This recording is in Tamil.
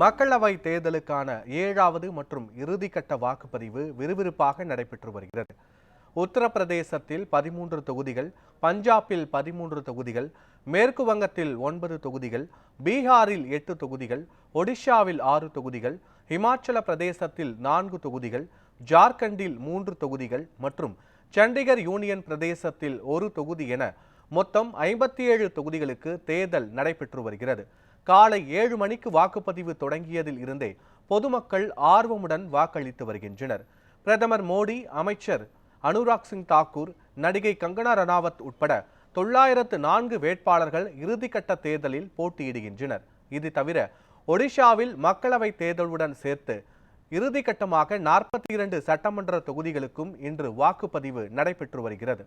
மக்களவை தேர்தலுக்கான 7வது மற்றும் இறுதிக்கட்ட வாக்குப்பதிவு விறுவிறுப்பாக நடைபெற்று வருகிறது. உத்தரப்பிரதேசத்தில் 13 தொகுதிகள், பஞ்சாபில் 13 தொகுதிகள், மேற்கு வங்கத்தில் 9 தொகுதிகள், பீகாரில் 8 தொகுதிகள், ஒடிஷாவில் 6 தொகுதிகள், இமாச்சல பிரதேசத்தில் 4 தொகுதிகள், ஜார்க்கண்டில் 3 தொகுதிகள் மற்றும் சண்டிகர் யூனியன் பிரதேசத்தில் 1 தொகுதி என மொத்தம் 57 தொகுதிகளுக்கு தேர்தல் நடைபெற்று வருகிறது. காலை 7 மணிக்கு வாக்குப்பதிவு தொடங்கியதில் இருந்தே பொதுமக்கள் ஆர்வமுடன் வாக்களித்து வருகின்றனர். பிரதமர் மோடி, அமைச்சர் அனுராக் சிங் தாக்கூர், நடிகை கங்கனா ரனாவத் உட்பட 904 வேட்பாளர்கள் இறுதிக்கட்ட தேர்தலில் போட்டியிடுகின்றனர். இது தவிர ஒடிஷாவில் மக்களவை தேர்தலுடன் சேர்த்து இறுதிக்கட்டமாக 42 சட்டமன்ற தொகுதிகளுக்கும் இன்று வாக்குப்பதிவு நடைபெற்று வருகிறது.